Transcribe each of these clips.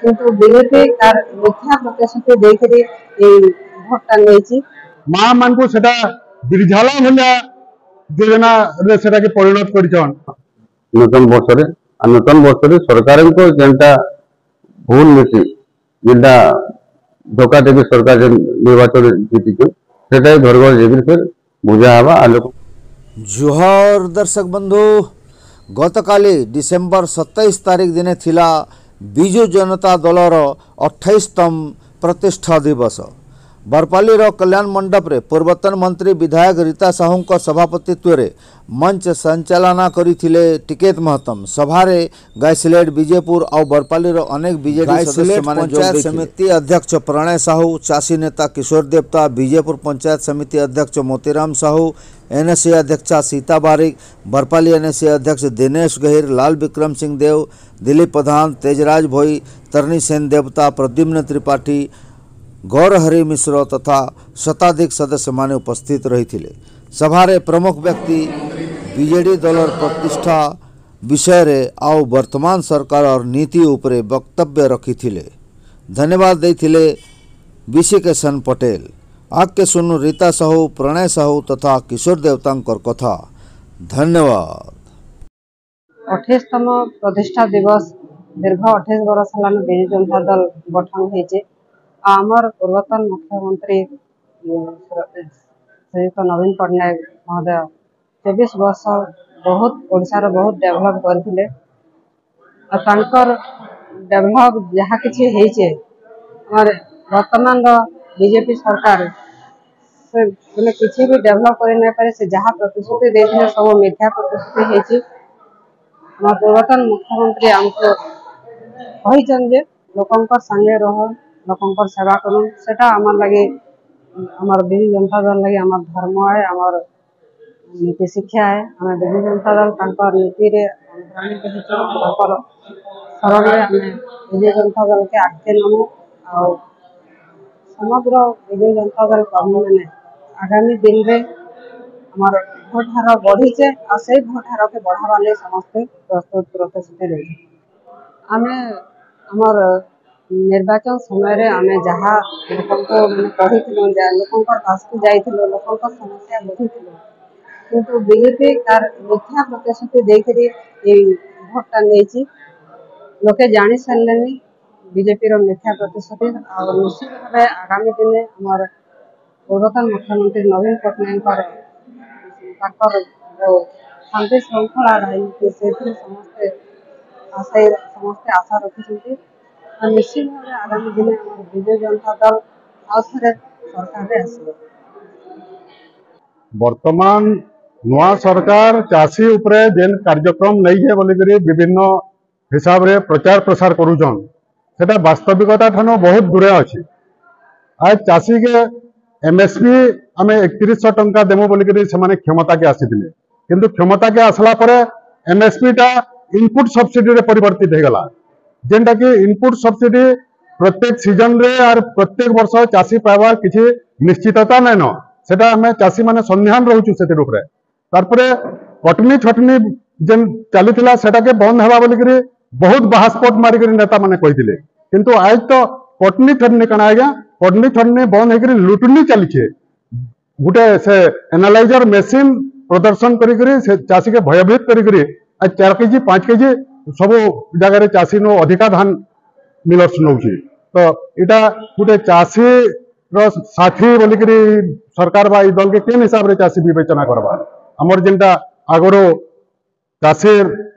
किंतु बीजेपी तार मिथ्या प्रतिश्रुति देकरी भोटा नहीं माँ मान को सेटा बिरझाला भलिया योजना रे सेटा के परिणत करिछन नूतन वर्ष रे नूतन वर्ष रे सरकार को जेंटा भूल नीति जेंटा धोखा देवी सरकार जे निर्वाचन जीति सेटा घर घर जेबी फिर बुझा हवा आलोक जुहर दर्शक बंधु गतकाली डिसेम्बर 27 तारिख दिन थिला बिजु जनता दलर 28तम प्रतिष्ठा दिवस बरपाली कल्याण मंडप रे पूर्वतन मंत्री विधायक रीता साहू सभापतित्व रे मंच संचालना करिथिले टिकेत महतम सभारे गायसिलेट विजयपुर और बरपाली अनेक बीजेडी सदस्य माने पंचायत समिति अध्यक्ष प्रणय साहू, चासी नेता किशोर देवता, विजयपुर पंचायत समिति अध्यक्ष मोतीराम साहू, एनएसए अध्यक्षा सीता बारिक, बरपाली एनएसए अध्यक्ष दिनेश गहिर, लाल विक्रम सिंह देव, दिलीप प्रधान, तेजराज भोई, तरनी सेन देवता, प्रद्युम्न त्रिपाठी, गौरहरि मिश्र तथा शताधिक सदस्य माने उपस्थित रही थिले। सभारे प्रमुख व्यक्ति बीजेडी दलर प्रतिष्ठा विषय रे आउ वर्तमान सरकार और नीति उपरे वक्तव्य रखी थिले। धन्यवाद देथिले बीसी केशन पटेल। आके सुनु रीता साहू, प्रणय साहू तथा किशोर देवतांकर कथा। धन्यवाद। 28तम प्रतिष्ठा दिवस दीर्घ 28 वर्ष हेलान बिजु जनता दल गठन होइचे। आमर पूर्वतन मुख्यमंत्री श्रीयुक्त नवीन पट्टनायक महोदय 24 वर्ष बहुत ओडिशार बहुत डेभलप करथिले। डेभलप जहाँ किसी होइचे और वर्तमान बीजेपी सरकार से बोले किसी भी डेभलप कर नहीं पारे से जहाँ प्रतिश्रुति देथिले सब मिथ्या प्रतिश्रुति होइचे। हमार पूर्वतन मुख्यमंत्री आमको कहिचन जे लोकंकर संगे रह लोकंकर सेवा करूँ सेटा आमार लगे आमार बिजु जनता दल लगे आमार धर्म है, आमार नीति शिक्षा है। आम बिजु जनता दल तांकर नीति रे अनुप्राणित होकर शरण में आम बिजु जनता दल के आगे नमु और समग्र बिजु जनता दल कर्मी मैंने आगामी दिन में आमार भोट हार बढ़ीचे और से भोट हार के बढ़ावा नहीं समस्ते प्रस्तुत प्रतिश्रुति रही। आम आमर निर्वाचन समय आम जहाँ लोक कही लोक पास को जाइलु लोक समस्या बुझीलु किंतु बीजेपी तार मिथ्या प्रतिश्रुति देकरी भोटा नहीं लोके जानी सारे बीजेपी मिथ्या प्रतिश्रुति और निश्चित भाव आगामी दिन आमर पूर्वतन मुख्यमंत्री नवीन पट्टनायक जो शांति श्रृंखला रही से समस्ते आशा रखी निश्चित भाव आगामी दिन विजय जनता दल आउे सरकार आसो। वर्तमान नुआ सरकार चाषी उपरे जेन कार्यक्रम नहीं है बोलिक विभिन्न हिसाब रे प्रचार प्रसार करुछन सेटा वास्तविकता ठानो बहुत दूरे अच्छी। आज चाषी के एमएसपी आम 3100 टंका देमु बोलिक से क्षमता के आसीथिले किंतु क्षमता के आसला परे एमएसपी टा इनपुट सब्सिडी रे परिवर्तित हो गला जेनटा कि इनपुट सब्सिडी प्रत्येक सीजन रे और प्रत्येक वर्ष चाषी पाइबार किसी निश्चितता नाइन सेटा आम चाषी माने संध्यान रोचु से तारपरे कटनी छटनी जेन चली सेटा के बंद हवा बोलिक बहुत बाहास्पट मारिक नेता माने कही किंतु आज तो कटनी छटनी कण आज्ञा कटनी छटनी बंद होकर लुटनी चलीचे गोटे से एनालाइजर मेसीन प्रदर्शन करी चाषी के भयभीत करी आज 4 केजी 5 केजी सब जगह चाषी नो अधिका धान मिलर्स नौ तो यहाँ गोटे चाषी साथी बोलिक सरकार बा दल के केन हिसाब से चाषी विवेचना करवा आमर जेनटा आगरो चाषी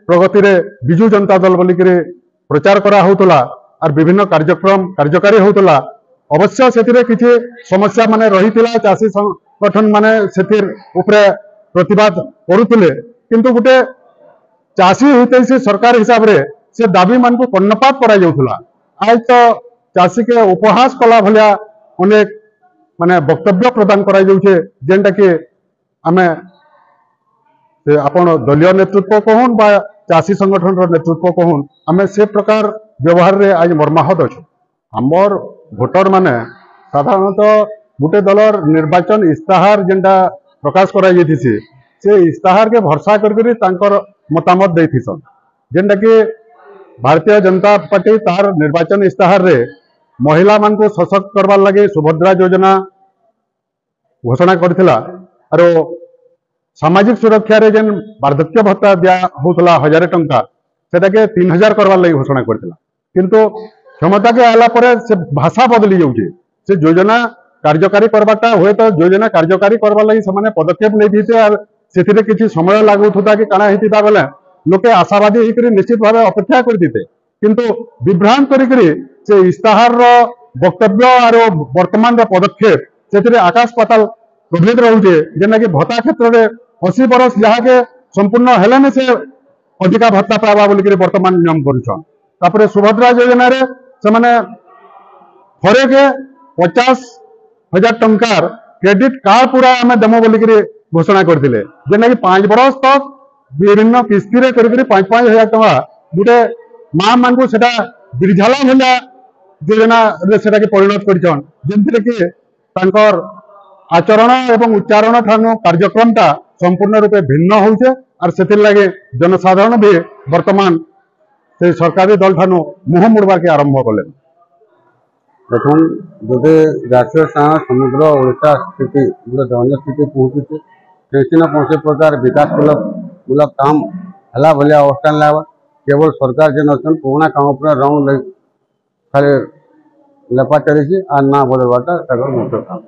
प्रगति रे बिजु जनता दल बोलिक प्रचार करा होतला और विभिन्न कार्यक्रम कार्यकारी होतला अवश्य से किसी समस्या माने रही चाषी संगठन माने से प्रतिवाद करुले किंतु गोटे चाषी होते से सरकार हिसाब रे से दाबी मान को कर्णपात करा जाउथला। आज तो चाषी के उपहास कला भलिया अनेक माने वक्तव्य प्रदान करा जाउछे जेनटा कि आमे आपण दलीय नेतृत्व कहून बा चाषी संगठन नेतृत्व कहून आमे से प्रकार व्यवहार रे आज मर्माहत अच्छे। आमर भोटर माने साधारणतः गोटे दलर निर्वाचन इस्ताहार जेनटा प्रकाश करा जाइथिसी से इस्ताहार के भरसा करके मतामत देथिसन जेनटा कि भारतीय जनता पार्टी तार निर्वाचन इस्ताहार रे महिला मान को सशक्त करवार लगे सुभद्रा योजना घोषणा करथिला और सामाजिक सुरक्षा रे जेन वार्धक्य भत्ता दिया होतला 1000 टंका सेटा के 3000 करवार लगे घोषणा करथिला किंतु क्षमता के आला परे से भाषा बदली जाउचे से योजना कार्यकारी करबाटा हुए तो योजना कार्यकारी करबार लगी समाने पदक्षेप नै दिते और सेथिरे किछि समय लागुथुता कि काना हेतिता बेले लोके आशावादी होकर निश्चित भाव अपेक्षा कर देते किंतु विभ्रांत करी से इस्ताहार वक्तव्य और वर्तमान पदक्षेप से आकाश पाताल प्रभेद रोचे जेना कि भत्ता क्षेत्र में 80 बरस जहाँ के संपूर्ण हेले से अधिका भत्ता पावा बोलिक वर्तमान नियम कर सुभद्रा योजना रे से माने थरे के 50,000 टंकार क्रेडिट कार्ड पूरा आम देमो बोलिक घोषणा करते जेना कि 5 बरस तक विभिन्न किस्ती रे करी 5,000 टंका गोटे माँ मान को सेटा बिरझाला भलिया योजना रे सेटा के परिणत करछन जेंतिरे कि तांकर आचरण एवं उच्चारण ठानु कार्यक्रमटा संपूर्ण रूपे भिन्न होउछे और सेतिर लागे जनसाधारण भी वर्तमान से सरकारी दल ठानु मुह मुड़बार के आरंभ कले प्रथम जदि राष्ट्रीय साहा समुद्र ओडिशा स्थिति गोटे दयनीय स्थिति पहुंची कौन कौन प्रकार विकास मूलक काम है भाया अवस्था लगा केवल सरकार जेन अच्छे पुराना काम पर रंग खाली लेपा चली और ना बदलवाटा मुख्य काम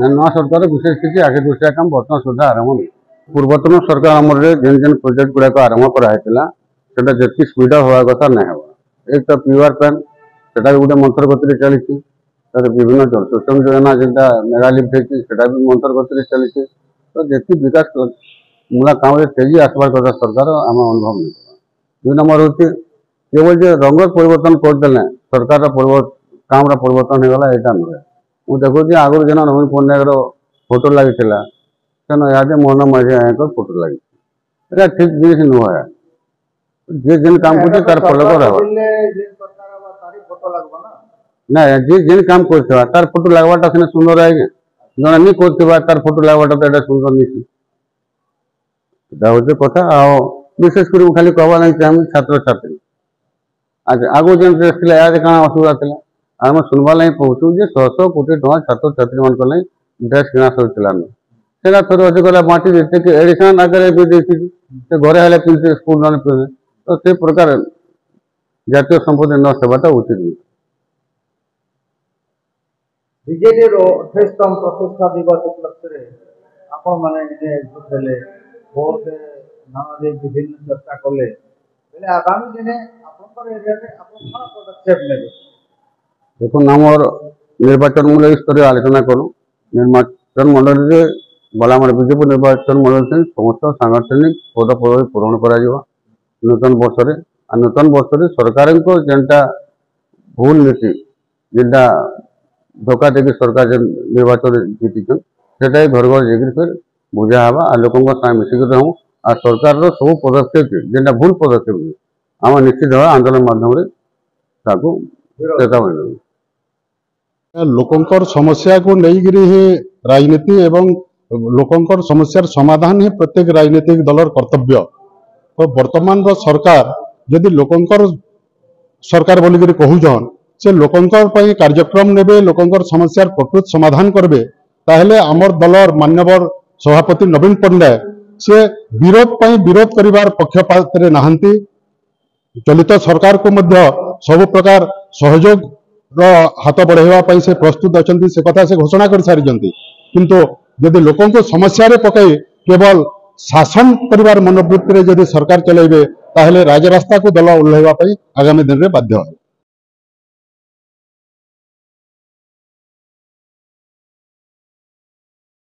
नुआ सरकार विशेष किसी आगे दूसरा काम बर्तमान सुधा आरंभ नहीं पूर्वतन सरकार आमर जेन जेन प्रोजेक्ट गुड़ाक आरंभ कराइला जी स्पीड हवा कथा ना एक तो प्योर पैन से गोटे मंत्र गति चली विभिन्न जलसेचन योजना जेनटा मेगा लिफ्ट है भी मंत्र गति चली तो जी विकास मूला काम तेजी आसबार कथा सरकार आम अनुभव नहीं दुई नंबर हूँ केवल जो रंग परिवर्तन करदे सरकार काम परिवर्तन होगा यहाँ नुहे मुझे देखुची आगुरी जेना नवीन पट्टनायक फोटो लगी सेन इे मोहन माझी फोटो लगी ठीक जिन नुहे जी जेन काम कर तार फलक ना जी जेन काम कर तार फोटो लगवाटा सीना सुंदर है जड़े नहीं कर तार फोटो लगवाटा तो सुंदर नहीं हूँ कथा विशेषकर खाली कहवा नहीं चाहिए छात्र छात्री अच्छा आगु जेन ड्रेस थी याद क्या असुविधा थी आम सुनवा लगी पहुँचू जे 100 कोटी टका छात्र छात्री मान ड्रेस किना सरुला ना थोड़े अच्छे गला बांटी देते कि एडिशन आगे भी देखी घरे हेल्ले पिंधे स्कूल ना पिंधे तो से प्रकार जातीय संपत्ति न सेवाटा उचित नहीं बीजेडी 28तम प्रतिष्ठा दिवस उपलक्ष्य आपण मैंने बहुत नाम दे विभिन्न चर्चा कले आगामी दिन पदक्षेप ने देखो आमर निर्वाचन मूलक स्तर आलोचना करूँ निर्वाचन मंडल बलामर बीजेपी निर्वाचन मंडल समस्त सांगठनिक पद पदवी पूरण कर नूतन वर्ष रे नूतन वर्ष रे सरकार जेनटा भूल नीति जेनटा धोखा देकी सरकार जेन निर्वाचन जीतिछन सेटा घर घर जाकर फिर बुझा हवा आ लोक मिसिक रहूँ आ सरकार सब पदक्षेप जेनटा भूल पदक्षेप आम निश्चित भाव आंदोलन माध्यम चेतावनी लोकंकर समस्या को लेकर ही राजनीति एवं लोकंकर समस्यार समाधान ही प्रत्येक राजनीतिक दलर कर्तव्य तो वर्तमान सरकार जदि लोकंकर सरकार बोलिक कहून से लोकंकर कार्यक्रम नेबे लोकंकर समस्यार प्रकृत समाधान करबे ताहले आमर दलर मान्यवर सभापति नवीन पट्टनायक से विरोध करिवार पक्षपात नहांती चलित सरकार को मध्य सब प्रकार सहयोग हाथ बढ़ाइबा से प्रस्तुत अच्छा से कथा से घोषणा कर सारी किंतु जदि लोकों को समस्या पकई केवल शासन करिवार मनोवृत्ति जदि सरकार चलाइबे ताहले राजरास्ता को दल ओह्लैबा आगामी दिन में बाध्य है।